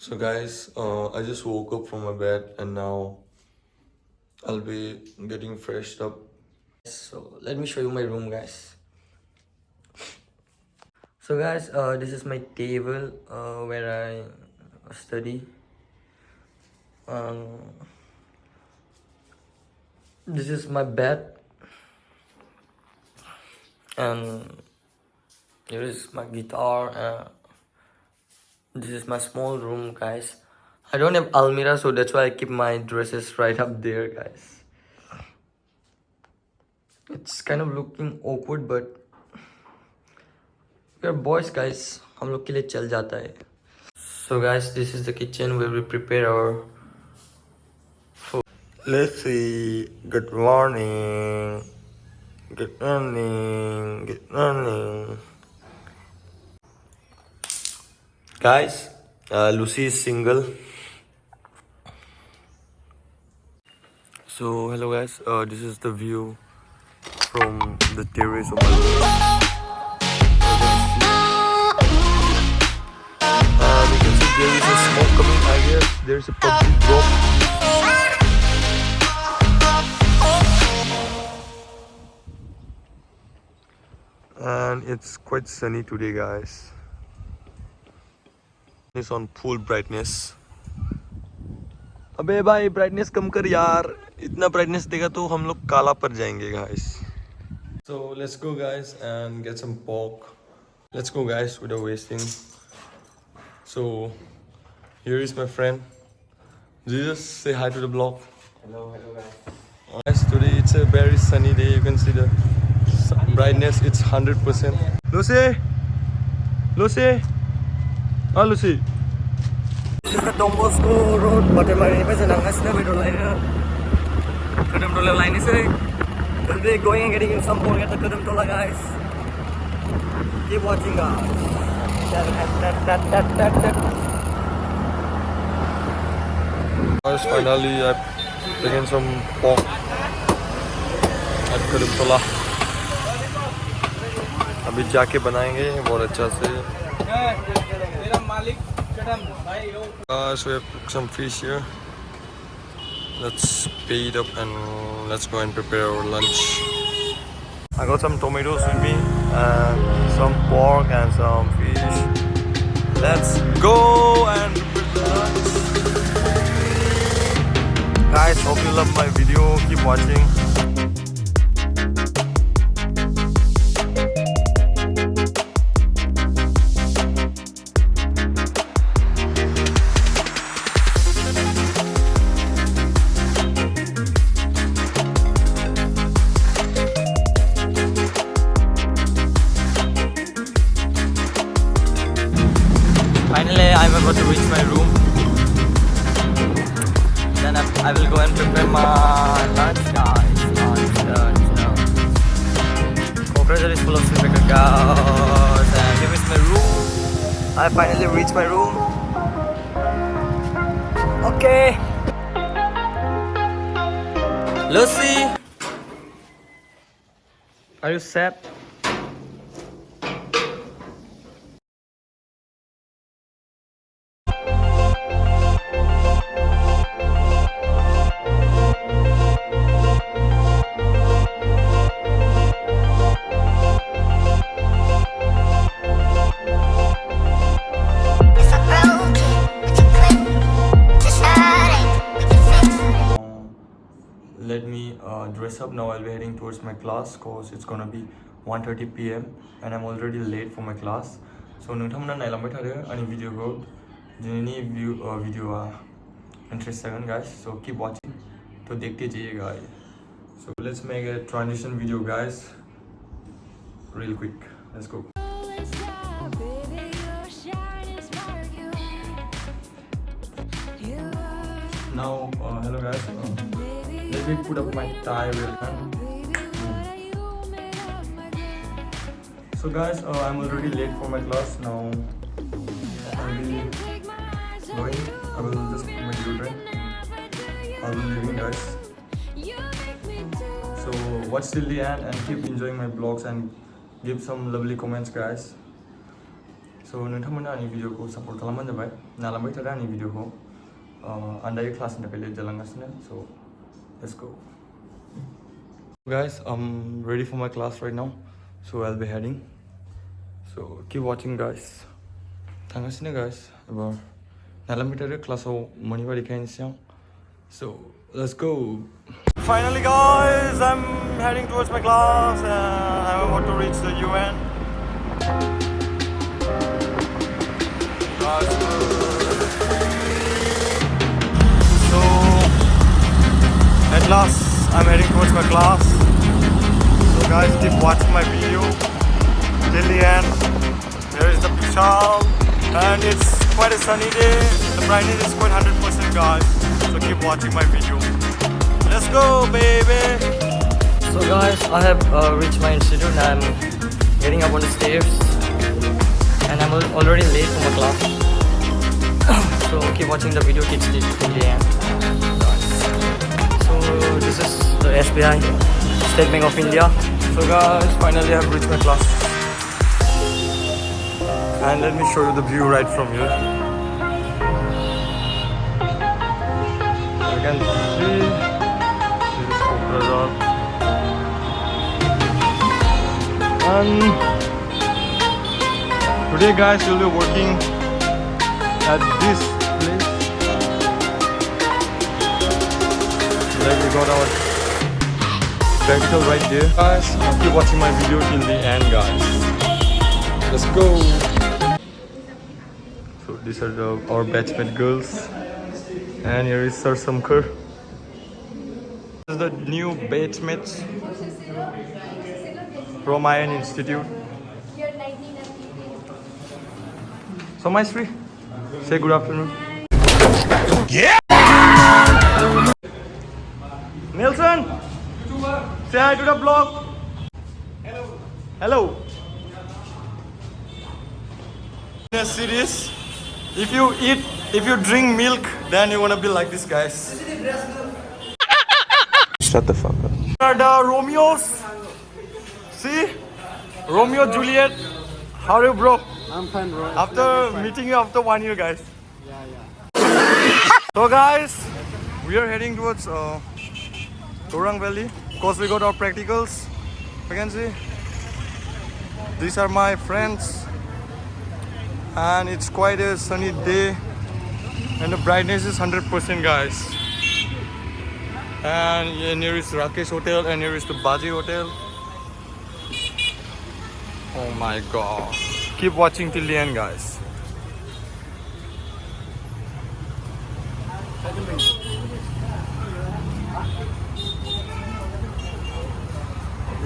So guys, I just woke up from my bed and now I'll be getting freshed up. So let me show you my room, guys. So guys, this is my table where I study. Um, this is my bed and here is my guitar. This is my small room, guys. I don't have almirah, so that's why I keep my dresses right up there, guys. It's kind of looking awkward, but we're boys, guys. हम लोग के लिए चल जाता है. So guys, this is the kitchen where we prepare our food. Let's see. Good morning. Good morning. Good morning. Guys, Lucy is single. So hello guys, this is the view from the terrace of my room. You can see there is a smoke coming. I guess there's a public drop. And it's quite sunny today, guys. It's on full brightness. अबे भाई brightness कम कर यार. इतना brightness देगा तो हम लोग काला पर जाएंगे, guys. So let's go, guys, and get some pork. Let's go, guys, without wasting. So here is my friend. Jesus, say hi to the vlog. Hello guys. Guys, today it's a very sunny day. You can see the brightness. It's 100%. Lucy, Lucy, ah Lucy. Don Bosco Road, but I'm Today going and getting in some more at the Kadam Tola, guys. Keep watching, guys. Guys, finally I've taken some pork at Kadam Tola. अभी जाके बनाएंगे बहुत अच्छा से. So we have cooked some fish here. Let's speed up and let's go and prepare our lunch. I got some tomatoes with me and some pork and some fish. Let's go and prepare lunch. Guys, hope you love my video. Keep watching. Finally, I'm about to reach my room. Then I will go and prepare my lunch, guys. Lunch. Kokrajhar is full of sleeping girls. And here is my room. I finally reached my room. Okay. Lucy, are you set? Let me dress up now. I'll be heading towards my class because it's gonna be 1:30 p.m. and I'm already late for my class. So नोंथांमोना नायलांबाय थादो आंनि भिडिअखौ. दिनैनि भिडिअआ interest जागोन, guys. So keep watching. तो देखते जाइए, guys. So let's make a transition video, guys. Real quick. Let's go. Now, hello guys. Let me put up my tie real quick. So guys, I'm already late for my class now. I'll be going. I will just put my deodorant. I'll be leaving, guys. So watch till the end and keep enjoying my vlogs and give some lovely comments, guys. So नोंथांमोना आंनि भिडिअखौ support खालामबानो जाबाय नालांबाय थादो आंनि भिडिअखौ आं दायो क्लासनि थाखाय लेट जालांगासिनो so let's go guys I'm ready for my class right now so I'll be heading so keep watching guys थांगासिनो guys एबार नालांबाय थादो क्लासाव मोनैबा देखायनोसै आं so let's go finally guys I'm heading towards my class and I'm about to reach the UN so at last I'm heading towards my class so guys keep watching my video till the end. There is the Vishal and it's quite a sunny day. The brightness is quite 100% guys so keep watching my video. Let's go baby. So guys I have reached my institute and I'm getting up on the stairs and I'm already late for my class so keep watching the video till the end. So this is the SBI State Bank of India. So guys finally I have reached my class and let me show you the view right from here. You can see this is Kokrajhar and today guys we'll be working at this place. Like we got our practical right there. Guys, keep watching my video till the end guys. Let's go. So these are our batchmate girls. And here is Sir Samkar. This is the new batchmates from Iron Institute. So Maestri, say good afternoon. Yeah! Nelson! Say hi to the vlog. Hello. Hello. In a series, if you drink milk, then you're gonna be like this, guys. Shut the fuck up. Are the Romeos? See? Romeo, Juliet. How are you, bro? I'm fine, bro. After meeting you after 1 year, guys. So, guys, we are heading towards Gourang Valley because we got our practicals. You can see. These are my friends, and it's quite a sunny day, and the brightness is 100%, guys. And here is Rakesh Hotel, and here is the Baji Hotel. Oh my god. Keep watching till the end, guys.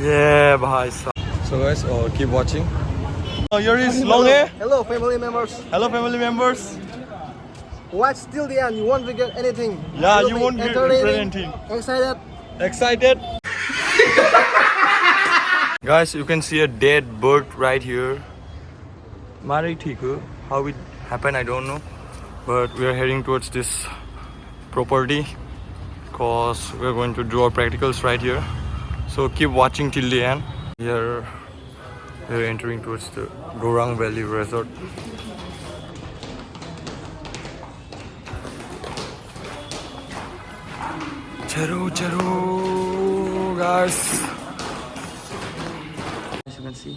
Yeah, bhai. So guys, keep watching. Here is Long Hair. Hello, family members. Hello, family members. Watch till the end. You won't regret anything. Yeah, It'll you be won't regret entertaining, anything. Excited. Excited? Guys, you can see a dead bird right here. Mari Thiku. How it happened, I don't know. But we are heading towards this property because we are going to do our practicals right here. So keep watching till the end. Here we are entering towards the Gourang Valley Resort. Charo, charo, guys. As you can see.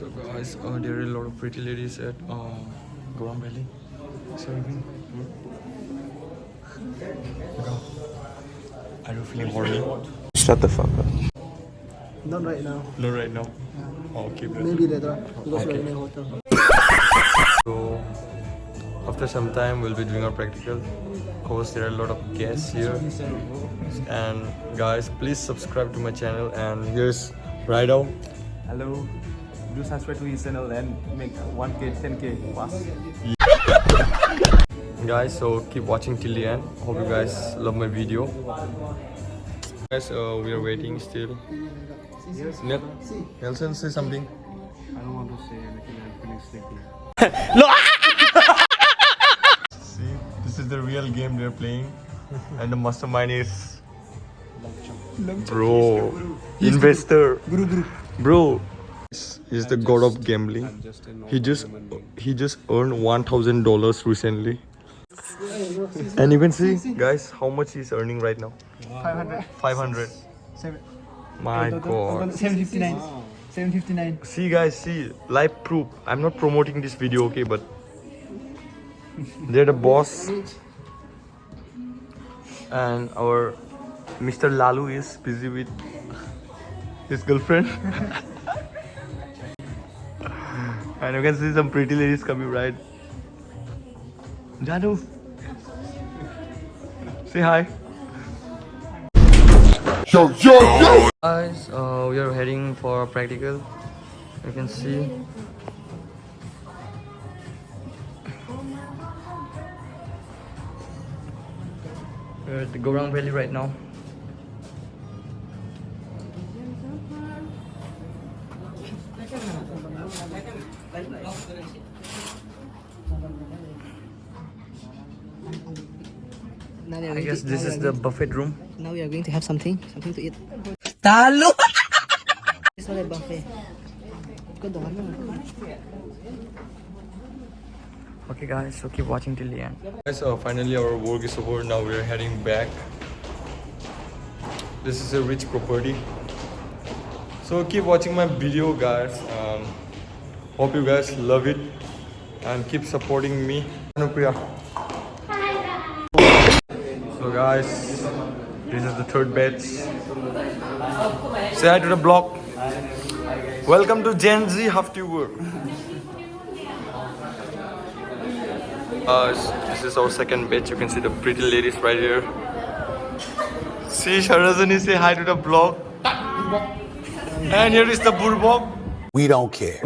So guys, there are a lot of pretty ladies at Gourang Valley. So are you feeling horny? Shut the fuck up. Not right now. No, right now. Okay, Maybe later. Because we're Okay. in a hotel. So after some time we'll be doing our practical. Of course there are a lot of guests here. And guys, please subscribe to my channel. And here's Rido. Hello, do subscribe to his channel and make 1K, 10K fast. Guys, so keep watching till the end. Hope you guys love my video. Guys, we are waiting still. Nelson, say something. I don't want to say anything, I'm feeling sleepy. See, this is the real game they're playing. And the mastermind is Bro, investor. Bro, he's the god of gambling. He just earned $1,000 recently. And you can see, guys, how much he's earning right now. 500. 500. My god. 759. 759. See guys, see, live proof. I'm not promoting this video, okay, but they're the boss. And our Mr. Lalu is busy with his girlfriend. And you can see some pretty ladies coming, right? Janu, say hi. Yo, yo, yo! Guys, we are heading for a practical. You can see. We're at the Gourang Valley right now. I guess this is the buffet room. Now we are going to have something to eat. Talo! It's not a buffet. Okay guys, so keep watching till the end. Guys, finally our work is over. Now we are heading back. This is a rich property. So keep watching my video, guys. Hope you guys love it and keep supporting me. Anupriya. So guys, this is the third batch. Say hi to the vlog. Welcome to Gen Z HuffTuber. This is our second batch. You can see the pretty ladies right here. See Sharazani, say hi to the vlog. And here is the Burbog. We don't care.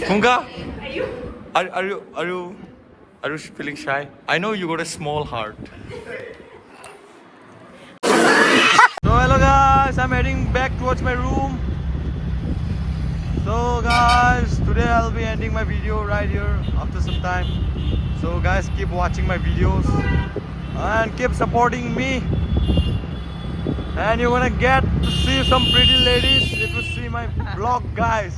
Kunga, are you feeling shy? I know you got a small heart. So hello guys, I'm heading back towards my room. So guys, today I'll be ending my video right here after some time. So guys, keep watching my videos and keep supporting me. And you're gonna get to see some pretty ladies if you see my vlog, guys.